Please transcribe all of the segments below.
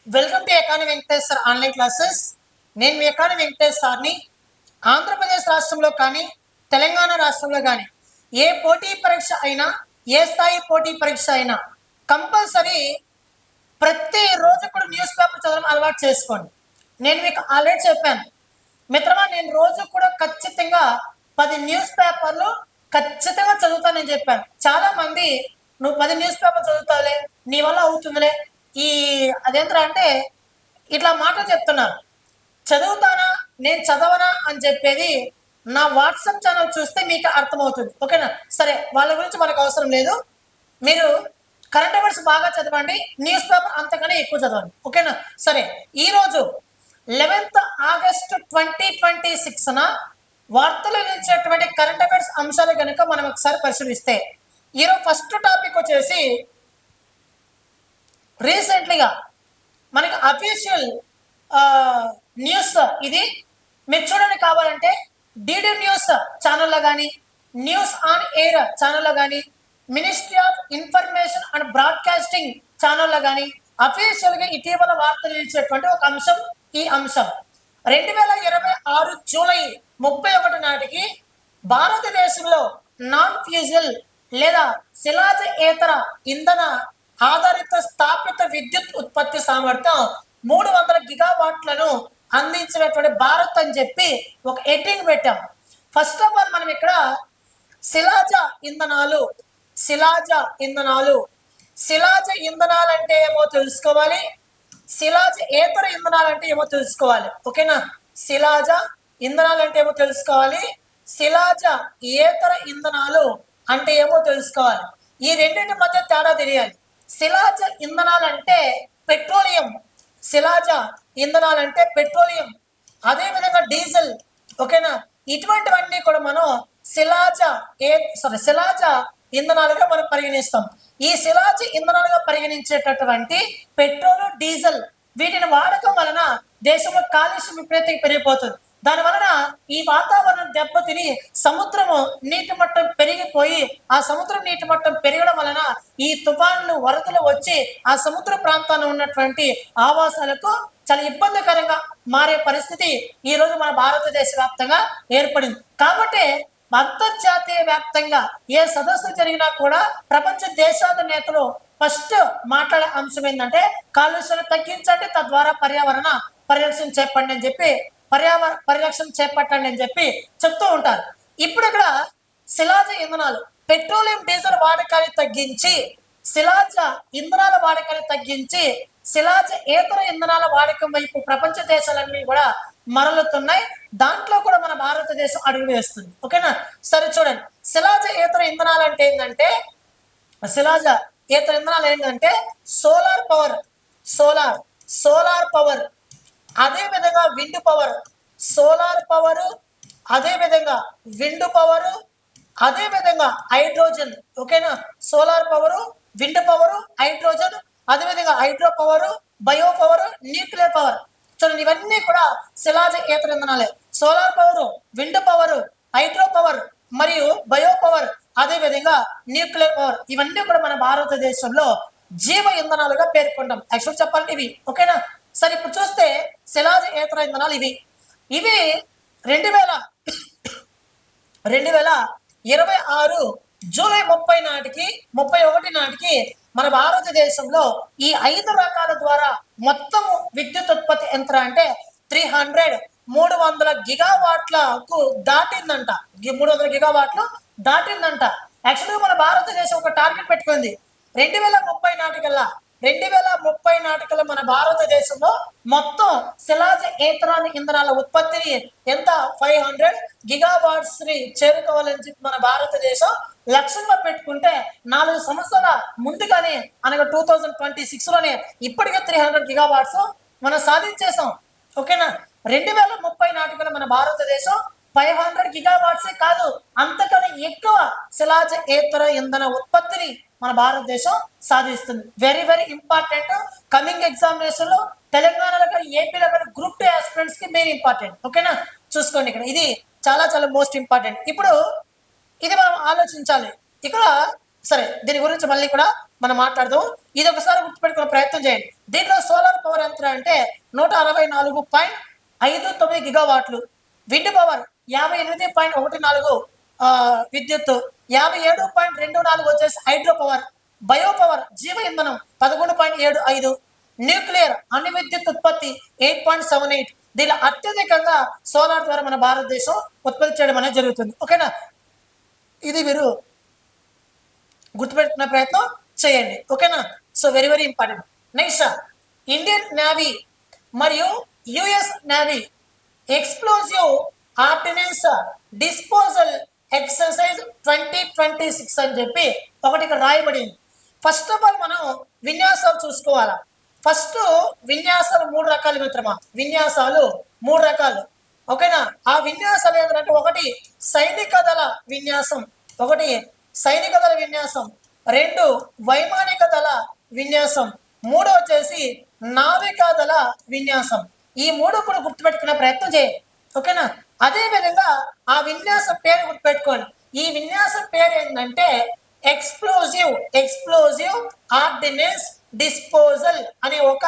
Welcome to economy Venkatesh sir online classes. నేను మీ economy Venkatesh సార్ని. ఆంధ్రప్రదేశ్ రాష్ట్రంలో కానీ తెలంగాణ రాష్ట్రంలో కానీ ఏ పోటీ పరీక్ష అయినా, ఏ స్థాయి పోటీ పరీక్ష అయినా కంపల్సరీ ప్రతిరోజు కూడా న్యూస్ పేపర్ చదవడం అలవాటు చేసుకోండి. నేను మీకు ఆల్రెడీ చెప్పాను మిత్రమా, నేను రోజు కూడా ఖచ్చితంగా 10 న్యూస్ పేపర్లు ఖచ్చితంగా చదువుతానని చెప్పాను. చాలా మంది నువ్వు 10 న్యూస్ పేపర్ చదువుతావులే, నీ వల్ల అవుతుందిలే, ఈ అదేంట్రా అంటే ఇట్లా మాటలు చెప్తున్నారు. చదువుతానా నేను చదవనా అని చెప్పేది నా వాట్సాప్ ఛానల్ చూస్తే మీకు అర్థమవుతుంది. ఓకేనా? సరే, వాళ్ళ గురించి మనకు అవసరం లేదు. మీరు కరెంట్ అఫైర్స్ బాగా చదవండి, న్యూస్ పేపర్ అంతకన్నా ఎక్కువ చదవండి. ఓకేనా? సరే, ఈరోజు 11th ఆగస్టు 2026న వార్తలు నిలిచేటువంటి కరెంట్ అఫైర్స్ అంశాలు కనుక మనం ఒకసారి పరిశీలిస్తే, ఈరోజు ఫస్ట్ టాపిక్ వచ్చేసి రీసెంట్లీగా మనకి అఫీషియల్ న్యూస్. ఇది మీరు చూడండి, కావాలంటే డిడి న్యూస్ ఛానల్లో కానీ, న్యూస్ ఆన్ ఎయిర్ ఛానల్లో కానీ, ministry of information and broadcasting ఛానల్లో కానీ అఫీషియల్గా ఇటీవల వార్తలు నిలిచేటువంటి ఒక అంశం ఈ అంశం. 2026 జూలై 31 నాటికి భారతదేశంలో నాన్ ఫ్యూజల్ లేదా శిలాజేతర ఇంధన ఆధారిత స్థాపిత విద్యుత్ ఉత్పత్తి సామర్థ్యం 300 గిగావాట్లను అందించినటువంటి భారత్ అని చెప్పి ఒక హెడ్డింగ్ పెట్టాం. ఫస్ట్ ఆఫ్ ఆల్ మనం ఇక్కడ శిలాజ ఇంధనాలు శిలాజ ఇంధనాలు అంటే ఏమో తెలుసుకోవాలి, శిలాజ ఏతర ఇంధనాలు అంటే ఏమో తెలుసుకోవాలి. ఓకేనా? శిలాజ ఇంధనాలు అంటే ఏమో తెలుసుకోవాలి, శిలాజ ఏతర ఇంధనాలు అంటే ఏమో తెలుసుకోవాలి. ఈ రెండింటి మధ్య తేడా తెలియాలి. శిలాజ ఇంధనాలు అంటే పెట్రోలియం, శిలాజ ఇంధనాలు అంటే పెట్రోలియం, అదేవిధంగా డీజిల్. ఓకేనా? ఇటువంటివన్నీ కూడా మనం శిలాజ ఇంధనాలుగా మనం పరిగణిస్తాం. ఈ శిలాజ ఇంధనాలుగా పరిగణించేటటువంటి పెట్రోల్, డీజిల్ వీటిని వాడకం వలన దేశంలో కాలుష్యం విపరీతంగా పెరిగిపోతుంది. దాని వలన ఈ వాతావరణం దెబ్బతిని సముద్రము నీటి మట్టం పెరిగిపోయి, ఆ సముద్రం నీటి మట్టం పెరగడం వలన ఈ తుఫాన్లు, వరదలు వచ్చి ఆ సముద్ర ప్రాంతాల్లో ఉన్నటువంటి ఆవాసాలకు చాలా ఇబ్బందికరంగా మారే పరిస్థితి ఈ రోజు మన భారతదేశ వ్యాప్తంగా ఏర్పడింది. కాబట్టి అంతర్జాతీయ వ్యాప్తంగా ఏ సదస్సు జరిగినా కూడా ప్రపంచ దేశాల నేతలు ఫస్ట్ మాట్లాడే అంశం ఏంటంటే కాలుష్యాన్ని తగ్గించండి, తద్వారా పర్యావరణ పరిరక్షణ చేపట్టండి అని చెప్పి చెప్తూ ఉంటారు. ఇప్పుడు ఇక్కడ శిలాజ ఇంధనాలు, పెట్రోలియం, డీజిల్ వాడకాన్ని తగ్గించి, శిలాజ ఇంధనాల వాడకాన్ని తగ్గించి శిలాజ ఏతర ఇంధనాల వాడకం వైపు ప్రపంచ దేశాలన్నీ కూడా మరలుతున్నాయి. దాంట్లో కూడా మన భారతదేశం అడుగు వేస్తుంది. ఓకేనా? సరే చూడండి, శిలాజ ఏతర ఇంధనాలు అంటే ఏంటంటే, శిలాజ ఏతర ఇంధనాలు ఏంటంటే సోలార్ పవర్, అదే విధంగా విండ్ పవర్, సోలార్ పవర్, అదే విధంగా విండ్ పవర్, అదే విధంగా హైడ్రోజన్. ఓకేనా? Solar power, wind power, hydrogen, అదేవిధంగా hydro power, bio power, nuclear power. చూడండి, ఇవన్నీ కూడా శిలాజ ఏతర ఇంధనాలే. Solar power, wind power, hydro power మరియు బయో పవర్, అదే విధంగా న్యూక్లియర్ పవర్, ఇవన్నీ కూడా మన భారతదేశంలో జీవ ఇంధనాలుగా పేర్కొంటాం. యాక్చువల్ చెప్పాలంటే ఇవి. ఓకేనా? సరే, ఇప్పుడు చూస్తే శిలాజ ఏతర ఇంధనాలు ఇవి 2026 జూలై 31 నాటికి మన భారతదేశంలో ఈ 5 రకాల ద్వారా మొత్తం విద్యుత్ ఉత్పత్తి ఎంత అంటే 300 గిగావాట్లకు దాటిందంట. 300 గిగావాట్లు దాటిందంట. యాక్చువల్గా మన భారతదేశం ఒక టార్గెట్ పెట్టుకుంది 2030 నాటికల్లా మన భారతదేశంలో మొత్తం శిలాజ ఏతర ఇంధనాల ఉత్పత్తిని ఎంత 500 గిగావాట్స్ ని చేరుకోవాలని చెప్పి మన భారతదేశం లక్ష్యంగా పెట్టుకుంటే 4 సంవత్సరాల ముందుగానే అనగా 2026లోనే ఇప్పటికే 300 గిగావాట్స్ మనం సాధించేసాం. ఓకేనా? 2030 నాటికల్లా మన భారతదేశం 500 గిగావాట్స్ కాదు, అంతకన్నా ఎక్కువ శిలాజ ఏతర ఇంధన ఉత్పత్తిని మన భారతదేశం సాధిస్తుంది. Very very important. Coming examination లో తెలంగాణలో కానీ, ఏపీలో కానీ గ్రూప్ 2 ఆస్పిరెంట్స్ కి మెయిన్ ఇంపార్టెంట్. ఓకేనా? చూసుకోండి, ఇక్కడ ఇది చాలా చాలా మోస్ట్ ఇంపార్టెంట్. ఇప్పుడు ఇది మనం ఆలోచించాలి ఇక్కడ. సరే, దీని గురించి మళ్ళీ కూడా మనం మాట్లాడదాం. ఇది ఒకసారి గుర్తుపెట్టుకునే ప్రయత్నం చేయండి. దీంట్లో సోలార్ పవర్ ఎంత అంటే 164.59 గిగావాట్లు, విండ్ పవర్ 58.14 విద్యుత్, 57.24 వచ్చేసి హైడ్రో పవర్, బయో పవర్ జీవ ఇంధనం 11.75, న్యూక్లియర్ అణు విద్యుత్ ఉత్పత్తి 8.78. దీనిలో అత్యధికంగా సోలార్ ద్వారా మన భారతదేశం ఉత్పత్తి చేయడం అనేది జరుగుతుంది. ఓకేనా, ఇది మీరు గుర్తుపెట్టుకునే ప్రయత్నం చేయండి. ఓకేనా, so very very important. Next, Indian Navy మరియు US Navy explosive ordnance disposal exercise 2026 అని చెప్పి ఒకటి ఇక్కడ రాయబడింది. ఫస్ట్ ఆఫ్ ఆల్ మనం విన్యాసాలు చూసుకోవాలా. ఫస్ట్ విన్యాసాలు 3 రకాలు మిత్రమా, విన్యాసాలు 3 రకాలు. ఓకేనా, ఆ విన్యాసాలు ఏంటంటే ఒకటి సైనిక దళ విన్యాసం, ఒకటి సైనిక దళ విన్యాసం, 2 వైమానిక దళ విన్యాసం, 3 వచ్చేసి నావికా దళ విన్యాసం. ఈ 3 కూడా గుర్తుపెట్టుకునే ప్రయత్నం చేయండి. ఓకేనా, అదే విధంగా ఆ విన్యాసం పేరు గుర్తుపెట్టుకోండి. ఈ విన్యాసం పేరు ఏంటంటే ఎక్స్ప్లోజివ్ ఆర్డినెన్స్ డిస్పోజల్ అనే ఒక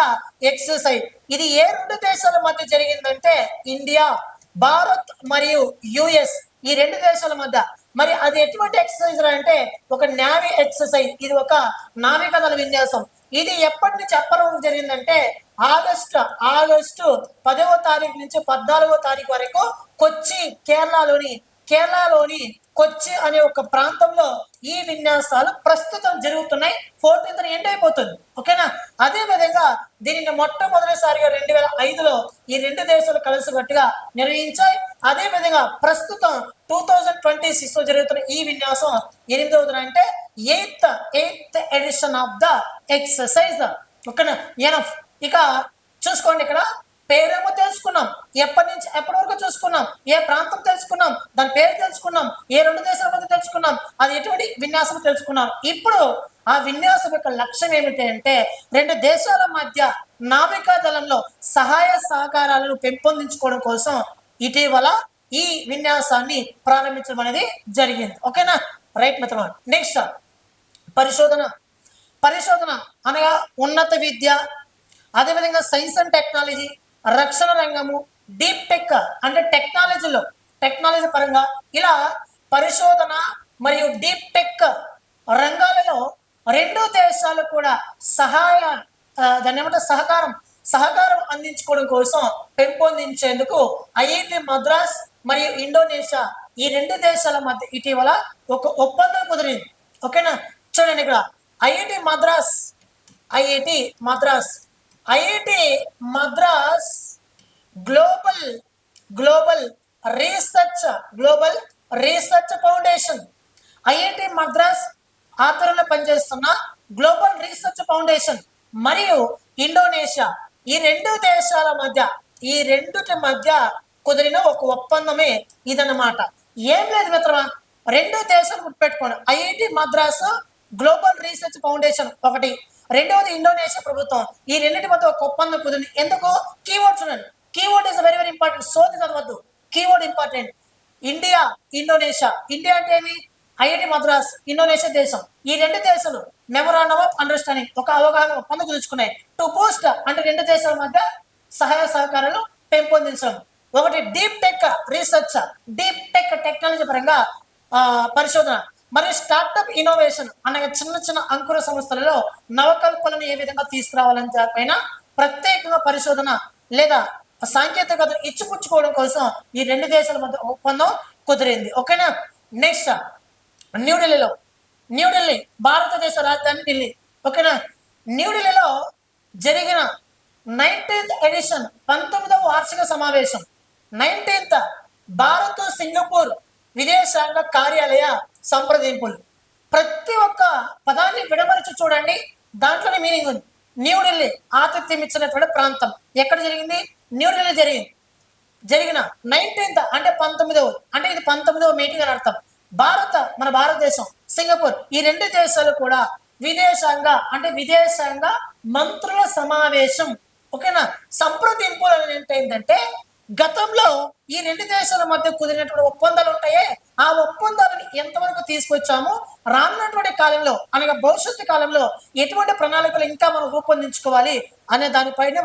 ఎక్సర్సైజ్. ఇది ఏ 2 దేశాల మధ్య జరిగిందంటే ఇండియా, భారత్ మరియు యుఎస్, ఈ 2 దేశాల మధ్య. మరి అది ఎటువంటి ఎక్సర్సైజ్ అంటే ఒక నేవీ ఎక్సర్సైజ్. ఇది ఒక నావికా దళ విన్యాసం. ఇది ఎప్పటి నుంచి ఎప్పటి జరిగిందంటే ఆగస్టు 10వ తారీఖు నుంచి 14వ తారీఖు వరకు కొచ్చి, కేరళలోని కొచ్చి అనే ఒక ప్రాంతంలో ఈ విన్యాసాలు ప్రస్తుతం జరుగుతున్నాయి. 14th ఎండ్ అయిపోతుంది. ఓకేనా, అదే విధంగా దీనిని మొట్టమొదటిసారిగా 2005లో ఈ 2 దేశాలు కలిసికట్టుగా నిర్వహించాయి. అదే విధంగా ప్రస్తుతం 2026 జరుగుతున్న ఈ విన్యాసం 8వ అంటే 8th edition of the exercise. ఓకేనా, ఎనఫ్. ఇక చూసుకోండి, ఇక్కడ పేరేమో తెలుసుకున్నాం, ఎప్పటి నుంచి ఎప్పటి వరకు చూసుకున్నాం, ఏ ప్రాంతం తెలుసుకున్నాం, దాని పేరు తెలుసుకున్నాం, ఏ 2 దేశాల మధ్య తెలుసుకున్నాం, అది ఎటువంటి విన్యాసం తెలుసుకున్నాం. ఇప్పుడు ఆ విన్యాసం యొక్క లక్ష్యం ఏమిటి అంటే 2 దేశాల మధ్య నావికా దళంలో సహాయ సహకారాలను పెంపొందించుకోవడం కోసం ఇటీవల ఈ విన్యాసాన్ని ప్రారంభించడం అనేది జరిగింది. ఓకేనా, రైట్ మిత్రమా. నెక్స్ట్, పరిశోధన అనగా ఉన్నత విద్య, అదేవిధంగా సైన్స్ అండ్ టెక్నాలజీ, రక్షణ రంగము, డీప్ టెక్ అంటే టెక్నాలజీ పరంగా ఇలా పరిశోధన మరియు డీప్ టెక్ రంగాలలో 2 దేశాలు కూడా దాన్ని ఏమంటారు సహకారం అందించుకోవడం కోసం పెంపొందించేందుకు ఐఐటి మద్రాస్ మరియు ఇండోనేషియా ఈ 2 దేశాల మధ్య ఇటీవల ఒక ఒప్పందం కుదిరింది. ఓకేనా, చూడండి ఇక్కడ IIT Madras global research foundation, IIT Madras ఆధ్వర్యంలో పనిచేస్తున్న గ్లోబల్ రీసెర్చ్ ఫౌండేషన్ మరియు ఇండోనేషియా ఈ 2 దేశాల మధ్య కుదిరిన ఒక ఒప్పందమే ఇదన్నమాట. ఏం లేదు మిత్రమా, 2 దేశాలు గుర్తుపెట్టుకోండి. IIT Madras global research foundation ఒకటి, 2వది ఇండోనేషియా ప్రభుత్వం. ఈ 2 మధ్య ఒక ఒప్పందం కుదిరింది. ఎందుకు? కీవర్డ్ చూడండి, keyword is very very important. సోది చదవద్దు, keyword important. India, Indonesia. India అంటే ఏమి? ఐఐటి మద్రాస్, ఇండోనేషియా దేశం. ఈ 2 దేశాలు మెమరాండం ఆఫ్ అండర్స్టాండింగ్ ఒక అవగాహన ఒప్పందం కుదుర్చుకున్నాయి. టు బూస్ట్ అంటే 2 దేశాల మధ్య సహాయ సహకారాలు పెంపొందించడం. ఒకటి deep tech research, deep tech technology పరంగా పరిశోధన మరియు స్టార్టప్ ఇన్నోవేషన్ అనగా చిన్న అంకుర సంస్థలలో నవకల్పనను ఏ విధంగా తీసుకురావాలని దానిపైన ప్రత్యేకంగా పరిశోధన లేదా సాంకేతికతను ఇచ్చిపుచ్చుకోవడం కోసం ఈ 2 దేశాల మధ్య ఒప్పందం కుదిరింది. ఓకేనా, నెక్స్ట్ న్యూఢిల్లీ భారతదేశ రాజధాని ఢిల్లీ. ఓకేనా, న్యూఢిల్లీలో జరిగిన 19th ఎడిషన్ 19వ వార్షిక సమావేశం 19th భారత్ సింగపూర్ విదేశాంగ కార్యాలయ సంప్రదింపులు. ప్రతి ఒక్క పదాన్ని విడమరిచి చూడండి, దాంట్లోనే మీనింగ్ ఉంది. న్యూఢిల్లీ ఆతిథ్యం ఇచ్చినటువంటి ప్రాంతం ఎక్కడ జరిగింది? న్యూఢిల్లీ జరిగిన 19th అంటే 19వ అంటే ఇది 19వ మీటింగ్ అని అర్థం. మన భారతదేశం సింగపూర్ ఈ 2 దేశాలు కూడా విదేశాంగ మంత్రుల సమావేశం. ఓకేనా, సంప్రదింపులు ఏంటంటే గతంలో ఈ రెండు దేశాల మధ్య కుదిరినటువంటి ఒప్పందాలు ఉంటాయే, ఆ ఒప్పందాలను ఎంతవరకు తీసుకొచ్చాము, రానున్నటువంటి కాలంలో అనగా భవిష్యత్తు కాలంలో ఎటువంటి ప్రణాళికలు ఇంకా మనం రూపొందించుకోవాలి అనే దానిపైన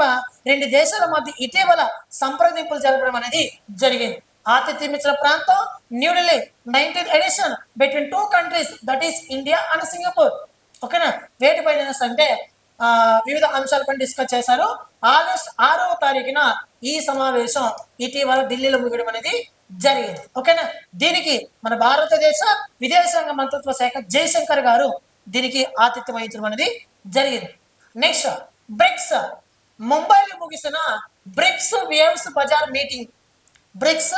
రెండు దేశాల మధ్య ఇటీవల సంప్రదింపులు జరపడం అనేది జరిగింది. ఆతిథ్యం ఇచ్చిన ప్రాంతం New Delhi, 19th edition between two countries, that is India and Singapore. ఓకేనా, వేటిపైన అంటే వివిధ అంశాలపై డిస్కస్ చేశారు. ఆగస్ట్ 6వ తారీఖున ఈ సమావేశం ఇటీవల ఢిల్లీలో ముగియడం అనేది జరిగింది. ఓకేనా, దీనికి మన భారతదేశ విదేశాంగ మంత్రిత్వ శాఖ జయశంకర్ గారు దీనికి ఆతిథ్యం వహించడం అనేది జరిగింది. Next, BRICS. ముంబైలో ముగిసిన BRICS waves bazaar meeting, BRICS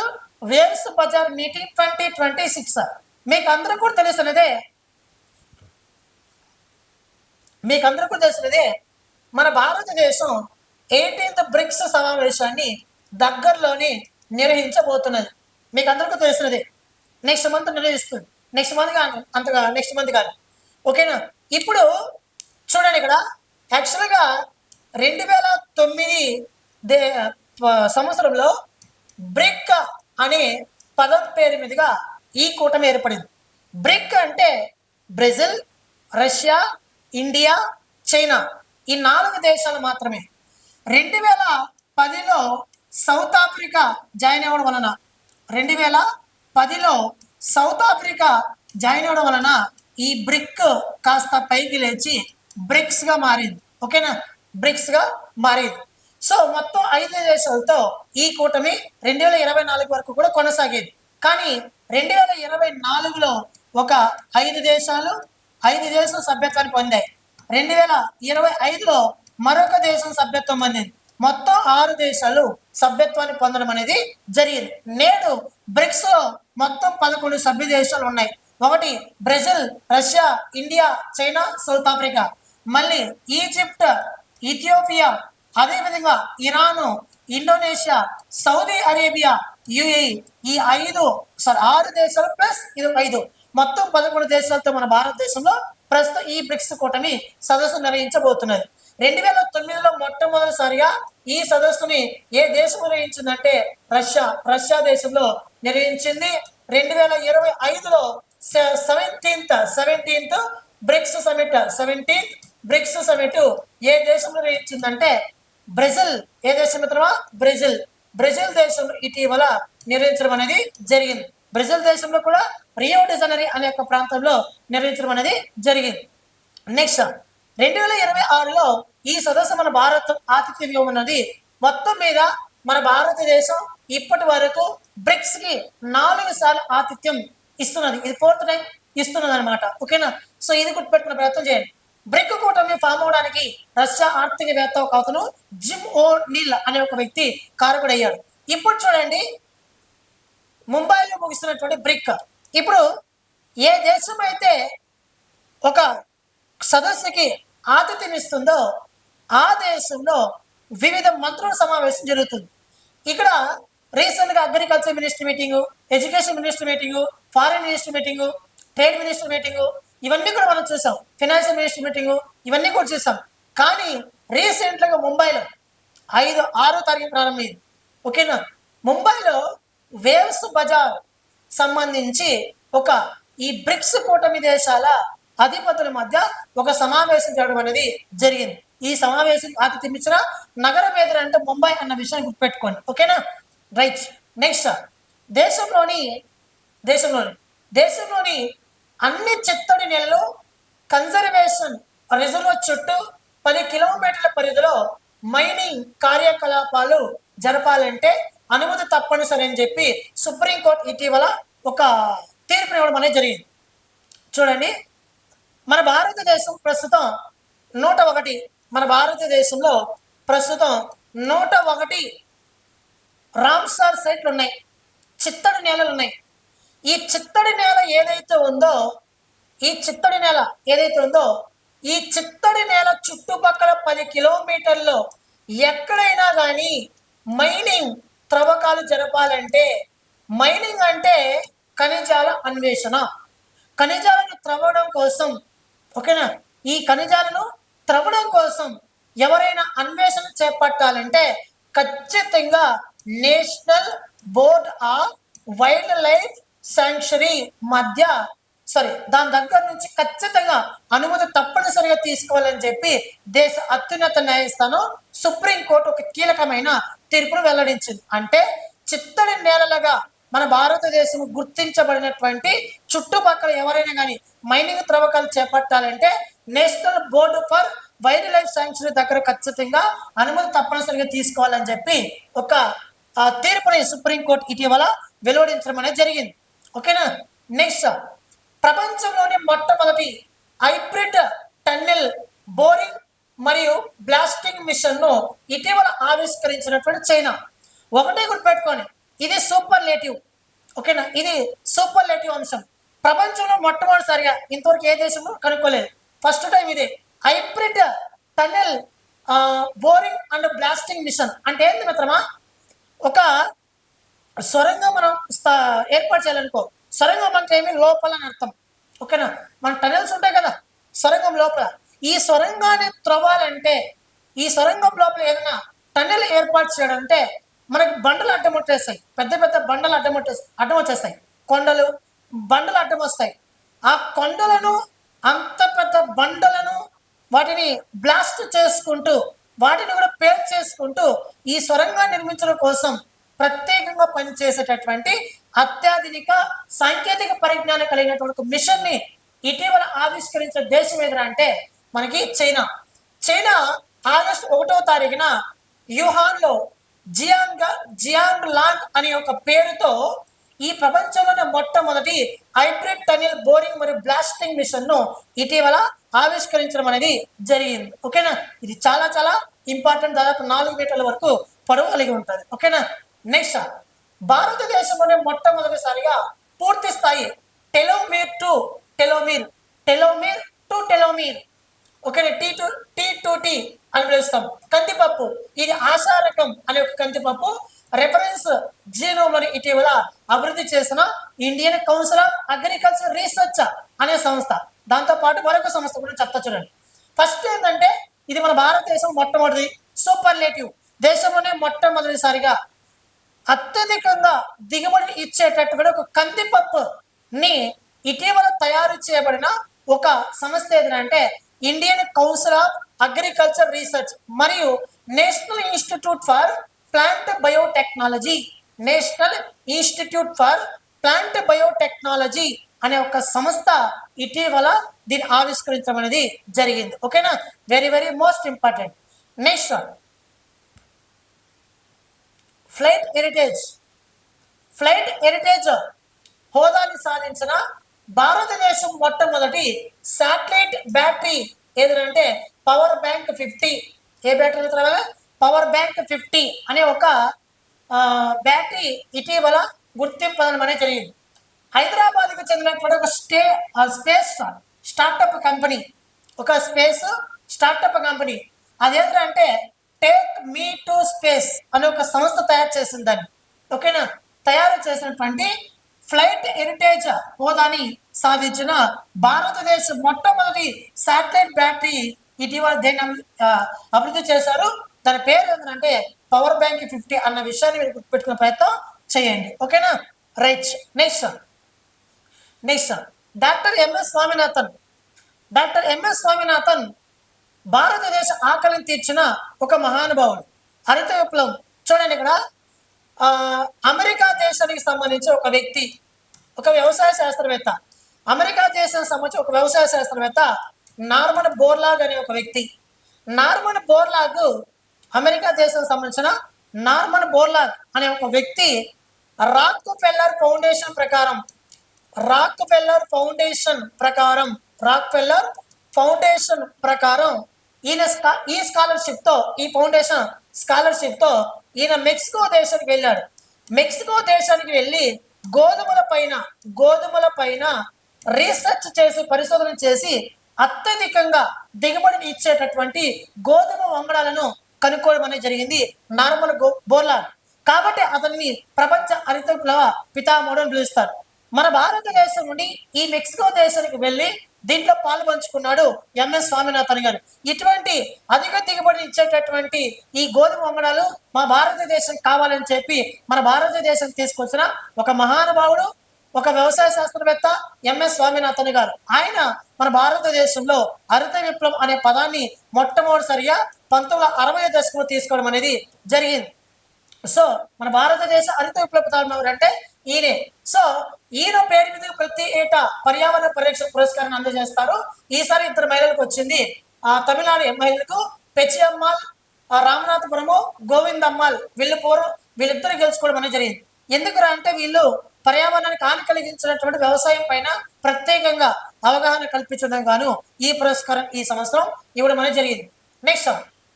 waves bazaar meeting 2026 మీకు అందరూ కూడా తెలుస్తున్నదే, మన భారతదేశం 18th బ్రిక్స్ సమావేశాన్ని దగ్గరలోని నిర్వహించబోతున్నది. మీకు అందరికీ తెలిసినదే. నెక్స్ట్ మంత్ నిర్వహిస్తుంది. నెక్స్ట్ మంత్ కాదు. ఓకేనా, ఇప్పుడు చూడండి ఇక్కడ యాక్చువల్గా 2009 సంవత్సరంలో బ్రిక్ అనే పదం పేరు మీదుగా ఈ కూటమి ఏర్పడింది. బ్రిక్ అంటే బ్రెజిల్, రష్యా, ఇండియా, చైనా, ఈ 4 దేశాలు మాత్రమే. 2010లో సౌత్ ఆఫ్రికా జాయిన్ అవ్వడం వలన 2010లో సౌత్ ఆఫ్రికా జాయిన్ అవ్వడం వలన ఈ బ్రిక్ కాస్త పైకి లేచి బ్రిక్స్గా మారింది. ఓకేనా, బ్రిక్స్గా మారింది. సో మొత్తం 5 దేశాలతో ఈ కూటమి 2024 వరకు కూడా కొనసాగేది. కానీ 2024లో ఒక 5 దేశాలు సభ్యత్వాన్ని పొందాయి. 2025లో మరొక దేశం సభ్యత్వం పొందింది. మొత్తం 6 దేశాలు సభ్యత్వాన్ని పొందడం అనేది జరిగింది. నేడు బ్రిక్స్ లో మొత్తం 11 సభ్య దేశాలు ఉన్నాయి. ఒకటి Brazil, Russia, India, China, south Africa, మళ్ళీ ఈజిప్ట్, ఇథియోపియా, అదేవిధంగా Iran, Indonesia, Saudi Arabia, UAE, ఈ 6 దేశాలు ప్లస్ ఇది 5, మొత్తం 11 దేశాలతో మన భారతదేశంలో ప్రస్తుతం ఈ బ్రిక్స్ కూటమి సదస్సు నిర్వహించబోతున్నది. 2009లో మొట్టమొదటిసారిగా ఈ సదస్సుని ఏ దేశం నిర్వహించిందంటే రష్యా దేశంలో నిర్వహించింది. 2025లో 17th బ్రిక్స్ సమిట్ ఏ దేశం నిర్వహించిందంటే బ్రెజిల్. ఏ దేశం మిత్రమా? బ్రెజిల్ దేశం ఇటీవల నిర్వహించడం అనేది జరిగింది. బ్రెజిల్ దేశంలో కూడా రియో డి జనీరో అనే ఒక ప్రాంతంలో నిర్వహించడం అనేది జరిగింది. నెక్స్ట్ 2026లో ఈ సదస్సు మన భారత్ ఆతిథ్యం ఇవ్వనున్నది. మొత్తం మీద మన భారతదేశం ఇప్పటి వరకు బ్రిక్స్ కి 4 సార్లు ఆతిథ్యం ఇస్తున్నది. ఇది 4th టైం ఇస్తున్నది అనమాట. ఓకేనా, సో ఇది గుర్తుపెట్టుకునే ప్రయత్నం చేయండి. బ్రిక్ కూటమి ఫామ్ అవడానికి రష్యా ఆర్థికవేత్త ఒక అతను జిమ్ ఓ నీల్ అనే ఒక వ్యక్తి కారకుడయ్యాడు. ఇప్పుడు చూడండి, ముంబైలో ముగిస్తున్నటువంటి బ్రిక్, ఇప్పుడు ఏ దేశం అయితే ఒక సదస్సుకి ఆతిథ్యం ఇస్తుందో ఆ దేశంలో వివిధ మంత్రుల సమావేశం జరుగుతుంది. ఇక్కడ రీసెంట్గా agriculture minister meeting, education minister meeting, foreign minister meeting, trade minister meeting, ఇవన్నీ కూడా మనం చూసాం. ఫైనాన్షియల్ మినిస్టర్ మీటింగు, ఇవన్నీ కూడా చూసాం. కానీ రీసెంట్గా ముంబైలో 6వ తారీఖు ప్రారంభమైంది. ఓకేనా, ముంబైలో వేవ్స్ బజార్ సంబంధించి ఈ బ్రిక్స్ కూటమి దేశాల అధిపతుల మధ్య ఒక సమావేశం జరగడం అనేది జరిగింది. ఈ సమావేశం ఆతిథ్యం ఇచ్చిన నగరం ఏదంటే ముంబై అన్న విషయాన్ని గుర్తుపెట్టుకోండి. ఓకేనా, రైట్. నెక్స్ట్, దేశంలోని అన్ని చిత్తడి నెలలు కన్జర్వేషన్ రిజర్వ్ చుట్టూ 10 కిలోమీటర్ల పరిధిలో మైనింగ్ కార్యకలాపాలు జరపాలంటే అనుమతి తప్పనిసరి అని చెప్పి సుప్రీంకోర్టు ఇటీవల ఒక తీర్పు ఇవ్వడం అనేది జరిగింది. చూడండి, మన భారతదేశం ప్రస్తుతం 101, మన భారతదేశంలో ప్రస్తుతం 101 రామ్సార్ సైట్లు ఉన్నాయి, చిత్తడి నేలలు ఉన్నాయి. ఈ చిత్తడి నేల ఏదైతే ఉందో ఈ చిత్తడి నేల చుట్టుపక్కల 10 కిలోమీటర్లో ఎక్కడైనా కానీ మైనింగ్ త్రవ్వకాలు జరపాలంటే, మైనింగ్ అంటే ఖనిజాల అన్వేషణ, ఖనిజాలను త్రవ్వడం కోసం, ఓకేనా, ఈ ఖనిజాలను త్రవ్వడం కోసం ఎవరైనా అన్వేషణ చేపట్టాలంటే ఖచ్చితంగా national board of wild life sanctuary మధ్య దాని దగ్గర నుంచి ఖచ్చితంగా అనుమతి తప్పనిసరిగా తీసుకోవాలని చెప్పి దేశ అత్యున్నత న్యాయస్థానం సుప్రీంకోర్టు ఒక కీలకమైన తీర్పును వెల్లడించింది. అంటే చిత్తడి నేలలుగా మన భారతదేశం గుర్తించబడినటువంటి చుట్టుపక్కల ఎవరైనా కానీ మైనింగ్ త్రవ్వకాలు చేపట్టాలంటే National Board for Wildlife sanctuary దగ్గర ఖచ్చితంగా అనుమతి తప్పనిసరిగా తీసుకోవాలని చెప్పి ఒక తీర్పుని సుప్రీంకోర్టు ఇటీవల వెలువడించడం అనేది జరిగింది. ఓకేనా. నెక్స్ట్, ప్రపంచంలోని మొట్టమొదటి హైబ్రిడ్ టన్నెల్ బోరింగ్ మరియు బ్లాస్టింగ్ మిషన్ ను ఇటీవల ఆవిష్కరించినటువంటి చైనా. ఒకటే గుర్తుపెట్టుకోండి, ఇది సూపర్లేటివ్. ఓకేనా, ఇది సూపర్లేటివ్ అంశం. ప్రపంచంలో మొట్టమొదటిసారిగా ఇంతవరకు ఏ దేశంలో కనుక్కోలేదు. ఫస్ట్ టైం ఇదే hybrid tunnel boring and blasting machine. అంటే ఏంటి మిత్రమా, ఒక సొరంగం మనం ఏర్పాటు చేయాలనుకో, సొరంగం అంటే ఏమి లోపల అని అర్థం. ఓకేనా, మన టనెల్స్ ఉంటాయి కదా సొరంగం లోపల, ఈ సొరంగాన్ని త్రవ్వాలంటే ఈ సొరంగం లోపల ఏదైనా టన్నెల్ ఏర్పాటు చేయడంటే మనకి బండలు అడ్డమొట్టేస్తాయి, పెద్ద పెద్ద బండలు అడ్డం వచ్చేస్తాయి, కొండలు బండలు అడ్డం వస్తాయి. ఆ కొండలను అంత పెద్ద బండలను వాటిని బ్లాస్ట్ చేసుకుంటూ వాటిని కూడా పేల్ చేసుకుంటూ ఈ సొరంగాన్ని నిర్మించడం కోసం ప్రత్యేకంగా పనిచేసేటటువంటి అత్యాధునిక సాంకేతిక పరిజ్ఞానం కలిగినటువంటి మిషన్ ని ఇటీవల ఆవిష్కరించిన దేశం ఏదైనా అంటే మనకి చైనా. చైనా ఆగస్టు 1వ తారీఖున యుహాన్ లో జియాంగ్ లాంగ్ అనే ఒక పేరుతో ఈ ప్రపంచంలోనే మొట్టమొదటి హైబ్రిడ్ టనెల్ బోరింగ్ మరియు బ్లాస్టింగ్ మిషన్ ను ఇటీవల ఆవిష్కరించడం అనేది జరిగింది. ఓకేనా, ఇది చాలా చాలా ఇంపార్టెంట్. దాదాపు 4 మీటర్ల వరకు పొడవు కలిగి ఉంటుంది. ఓకేనా. నెక్స్ట్, భారతదేశంలోనే మొట్టమొదటిసారిగా పూర్తి స్థాయి టెలోమీర్ టు టెలోమీర్ ఓకేనా, T2T అని పిలుస్తాం కందిపప్పు. ఇది ఆశారకం అనే ఒక కందిపప్పు రెఫరెన్స్ జీనోమ్ లను ఇటీవల అభివృద్ధి చేసిన Indian council of agriculture research అనే సంస్థ, దాంతో పాటు మరొక సంస్థ కూడా చెప్తా చూడండి. ఫస్ట్ ఏంటంటే ఇది మన భారతదేశం మొట్టమొదటి సూపర్లేటివ్, దేశంలోనే మొట్టమొదటిసారిగా అత్యధికంగా దిగుబడి ఇచ్చేటటువంటి ఒక కందిపప్పు ని ఇటీవల తయారు చేయబడిన ఒక సంస్థ ఏదంటే Indian council of agriculture research మరియు national institute for plant biotechnology అనే ఒక సంస్థ ఇటీవల దీన్ని ఆవిష్కరించడం అనేది జరిగింది. ఓకేనా, very very most important. Next, flight heritage హోదాని సాధించిన భారతదేశం మొట్టమొదటి శాటిలైట్ బ్యాటరీ ఏదంటే పవర్ బ్యాంక్ 50. ఏ బ్యాటరీ పవర్ బ్యాంక్ 50 అనే ఒక బ్యాటరీ ఇటీవల గుర్తింపు అనేది జరిగింది. హైదరాబాద్కు చెందినటువంటి ఒక స్పేస్ స్టార్టప్ కంపెనీ అదేంటంటే టేక్ మీ టు స్పేస్ అనే ఒక సంస్థ తయారు చేసింది దాన్ని. ఓకేనా, తయారు చేసినటువంటి ఫ్లైట్ హెరిటేజ్ హోదాని సాధించిన భారతదేశం మొట్టమొదటి శాటిలైట్ బ్యాటరీ ఇటీవల దేన్ని అభివృద్ధి చేశారు. దాని పేరు ఏంటంటే పవర్ బ్యాంక్ 50 అన్న విషయాన్ని మీరు గుర్తుపెట్టుకునే ప్రయత్నం చేయండి. ఓకేనా, right. Next doctor MS Swaminathan భారతదేశ ఆకలిని తీర్చిన ఒక మహానుభావుడు. హరిత విప్లవం చూడండి, ఇక్కడ అమెరికా దేశానికి సంబంధించి ఒక వ్యక్తి, ఒక వ్యవసాయ శాస్త్రవేత్త, అమెరికా దేశానికి సంబంధించి ఒక వ్యవసాయ శాస్త్రవేత్త నార్మన్ బోర్లాగ్ అనే ఒక వ్యక్తి. నార్మన్ బోర్లాగ్ అమెరికా దేశానికి సంబంధించిన నార్మన్ బోర్లాగ్ అనే ఒక వ్యక్తి రాక్ ఫెల్లర్ ఫౌండేషన్ ప్రకారం ఈ ఫౌండేషన్ స్కాలర్షిప్ తో ఈయన మెక్సికో దేశానికి వెళ్ళాడు. మెక్సికో దేశానికి వెళ్ళి గోధుమల పైన రీసెర్చ్ చేసి పరిశోధన చేసి అత్యధికంగా దిగుబడిని ఇచ్చేటటువంటి గోధుమ వంగడాలను కనుక్కోవడం అనేది జరిగింది నార్మన్ బోర్లాగ్. కాబట్టి అతన్ని ప్రపంచ హరిత విప్లవ పితామహుడు అని పిలుస్తారు. మన భారతదేశం నుండి ఈ మెక్సికో దేశానికి వెళ్ళి దీంట్లో పాలు పంచుకున్నాడు ఎంఎస్ స్వామినాథన్ గారు. ఇటువంటి అధిక దిగుబడిని ఇచ్చేటటువంటి ఈ గోధుమ వంగడాలు మా భారతదేశం కావాలని చెప్పి మన భారతదేశం తీసుకొచ్చిన ఒక మహానుభావుడు, ఒక వ్యవసాయ శాస్త్రవేత్త ఎంఎస్ స్వామినాథన్ గారు. ఆయన మన భారతదేశంలో హరిత విప్లవం అనే పదాన్ని మొట్టమొదటిసారిగా 1960 దశకంలో తీసుకోవడం అనేది జరిగింది. సో మన భారతదేశ హరిత విప్లవం ఎవరంటే ఈయనే. సో ఈయన పేరు మీద ప్రతి ఏటా పర్యావరణ పరిరక్షణ పురస్కారాన్ని అందజేస్తారు. ఈసారి 2 మహిళలకు వచ్చింది. తమిళనాడు మహిళలకు పెచ్చియమ్మాల్, రామనాథపురము గోవిందమ్మాల్, వీళ్ళిద్దరు గెలుచుకోవడం అనేది జరిగింది. ఎందుకురా అంటే వీళ్ళు పర్యావరణానికి హాని కలిగించినటువంటి వ్యవసాయం పైన ప్రత్యేకంగా అవగాహన కల్పించడం గాను ఈ పురస్కారం ఈ సంవత్సరం ఇవ్వడం అనేది జరిగింది. నెక్స్ట్,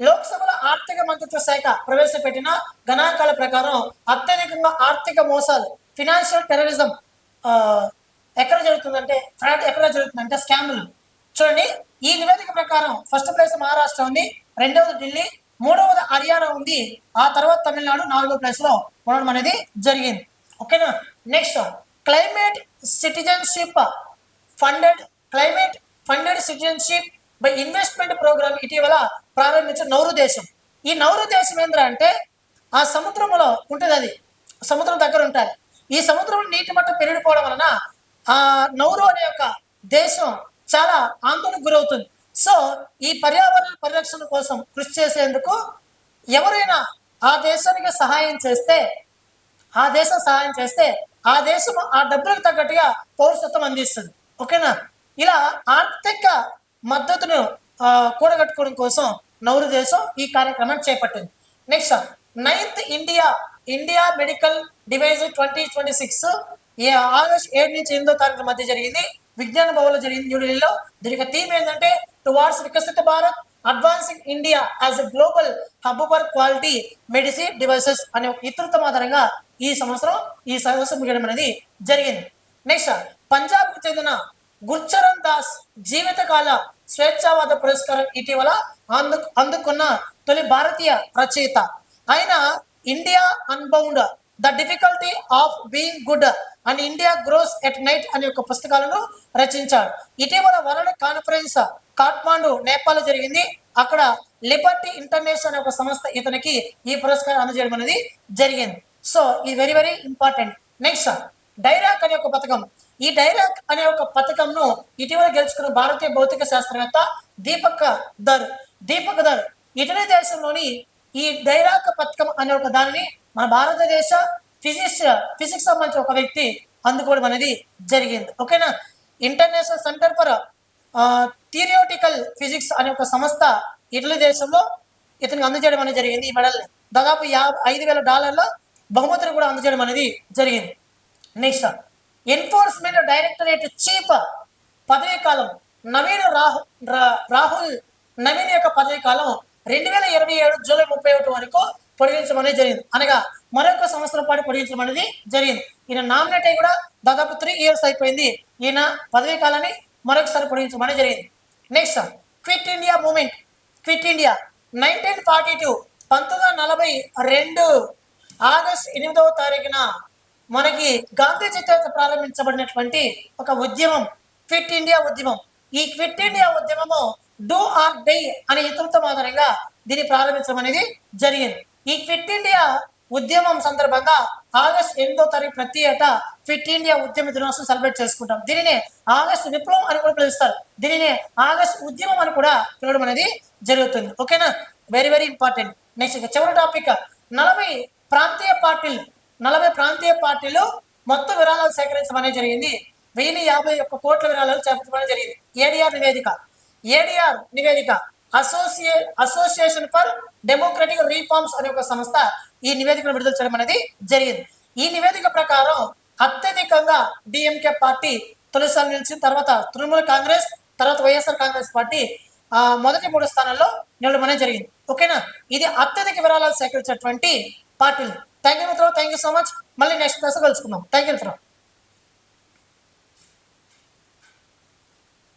లోక్సభలో ఆర్థిక మంత్రిత్వ శాఖ ప్రవేశపెట్టిన గణాంకాల ప్రకారం అత్యధికంగా ఆర్థిక మోసాలు, ఫినాన్షియల్ టెర్రరిజం ఎక్కడ జరుగుతుందంటే స్కాములు. చూడండి, ఈ నివేదిక ప్రకారం ఫస్ట్ ప్లేస్ మహారాష్ట్ర ఉంది, 2వది ఢిల్లీ, 3వది హర్యానా ఉంది, ఆ తర్వాత తమిళనాడు 4వ ప్లేస్ లో ఉండడం అనేది జరిగింది. ఓకేనా. Next, climate funded citizenship by investment program ఇటీవల ప్రారంభించిన నౌరు దేశం. ఈ నౌరు దేశం ఏంటంటే ఆ సముద్రంలో ఉంటుంది, అది సముద్రం దగ్గర ఉంటాయి. ఈ సముద్రంలో నీటి మట్టం పెరిగిపోవడం వలన ఆ నౌరు అనే ఒక దేశం చాలా ఆందోళనకు గురవుతుంది. సో ఈ పర్యావరణ పరిరక్షణ కోసం కృషి చేసేందుకు ఎవరైనా ఆ దేశానికి సహాయం చేస్తే ఆ దేశం ఆ డబ్బులకు తగ్గట్టుగా పౌరసత్వం అందిస్తుంది. ఓకేనా. ఇలా ఆర్థిక మద్దతును కూడగట్టుకోవడం కోసం నౌరు దేశం ఈ కార్యక్రమాన్ని చేపట్టింది. Next, 9th India medical device 2026 August 7 నుంచి 8వ తారీఖుల మధ్య జరిగింది. విజ్ఞాన భవన్లో జరిగింది, న్యూఢిల్లీలో. దీనికి థీమ్ ఏంటంటే టువార్డ్స్ వికసిత Bharat, advancing India as a global hub for quality medicine devices అనే ఒక ఇతృత్వం ఆధారంగా ఈ సంవత్సరం ముగియడం అనేది జరిగింది. నెక్స్ట్, పంజాబ్కు చెందిన గుర్చరణ్ దాస్ జీవితకాల స్వేచ్ఛావాద పురస్కారం ఇటీవల అందుకున్న తొలి భారతీయ రచయిత. ఆయన India unbound, the difficulty of being good and India gross at night అనే ఒక పుస్తకాలను రచించాడు. ఇటీవల వరల్డ్ కాన్ఫరెన్స్ కాఠ్మాండు నేపాల్ జరిగింది. అక్కడ లిబర్టీ ఇంటర్నేషనల్ అనే ఒక సంస్థ ఇతనికి ఈ పురస్కారం అందజేయడం అనేది జరిగింది. సో ఇది very very important. Next, Dirac అనే ఒక పథకం. ఈ డైరాక్ అనే ఒక పథకంను ఇటీవల గెలుచుకున్న భారతీయ భౌతిక శాస్త్రవేత్త దీపక్ ధర్ ఇటలీ దేశంలోని ఈ డైరాక్ పథకం అనే ఒక దానిని మన భారతదేశ ఫిజిక్స్ సంబంధించిన ఒక వ్యక్తి అందుకోవడం అనేది జరిగింది. ఓకేనా. International centre for theoretical physics అనే ఒక సంస్థ ఇటలీ దేశంలో ఇతనికి అందజేయడం అనేది జరిగింది. ఈ మెడల్ని దాదాపు $5,000 బహుమతిని కూడా అందజేయడం అనేది జరిగింది. నెక్స్ట్, ఎన్ఫోర్స్మెంట్ డైరెక్టరేట్ చీఫ్ పదవీ కాలం రాహుల్ నవీన్ యొక్క పదవీ కాలం 2027 జూలై 31 వరకు పొడిగించడం అనేది జరిగింది. అనగా మరొక సంవత్సరం పాటు పొడిగించడం అనేది జరిగింది. ఈయన నామినేట్ అయ్యి కూడా దాదాపు 3 years అయిపోయింది. ఈయన పదవీ కాలాన్ని మరొకసారి పొడిగించడం అనేది జరిగింది. Next, quit India moment. Quit India 1942 August 8వ తారీఖున మనకి గాంధీజీ చేత ప్రారంభించబడినటువంటి ఒక ఉద్యమం క్విట్ ఇండియా ఉద్యమం. ఈ క్విట్ ఇండియా ఉద్యమము డూ ఆర్ డై అనే ఇతృత్వం ఆధారంగా దీన్ని ప్రారంభించడం అనేది జరిగింది. ఈ క్విట్ ఇండియా ఉద్యమం సందర్భంగా ఆగస్టు 8వ తారీఖు ప్రతి ఏటా క్విట్ ఇండియా ఉద్యమ దినోత్సవం సెలబ్రేట్ చేసుకుంటాం. దీనినే ఆగస్టు విప్లవం అని కూడా పిలుస్తారు. దీనినే ఆగస్టు ఉద్యమం అని కూడా పిలవడం అనేది జరుగుతుంది. ఓకేనా. Very very important. నెక్స్ట్ చివరి టాపిక్ 40 ప్రాంతీయ పార్టీలు మొత్తం విరాళాలు సేకరించడం అనేది జరిగింది. 1051 కోట్ల విరాళాలు చేపట్టడం జరిగింది. ఏడిఆర్ నివేదిక అసోసియేషన్ ఫర్ డెమోక్రటిక్ రీఫార్మ్స్ అనే ఒక సంస్థ ఈ నివేదికను విడుదల చేయడం అనేది జరిగింది. ఈ నివేదిక ప్రకారం అత్యధికంగా డిఎంకే పార్టీ తొలిసారి నిలిచిన తర్వాత తృణమూల కాంగ్రెస్, తర్వాత వైఎస్ఆర్ కాంగ్రెస్ పార్టీ మొదటి 3 స్థానాల్లో నిలవడం అనేది జరిగింది. ఓకేనా. ఇది అత్యధిక విరాళాలు సేకరించినటువంటి పార్టీలు. థ్యాంక్ యూ మిత్రులు, థ్యాంక్ యూ సో మచ్. మళ్ళీ నెక్స్ట్ క్లాస్ కలుసుకుందాం. థ్యాంక్ యూ మిత్రులు.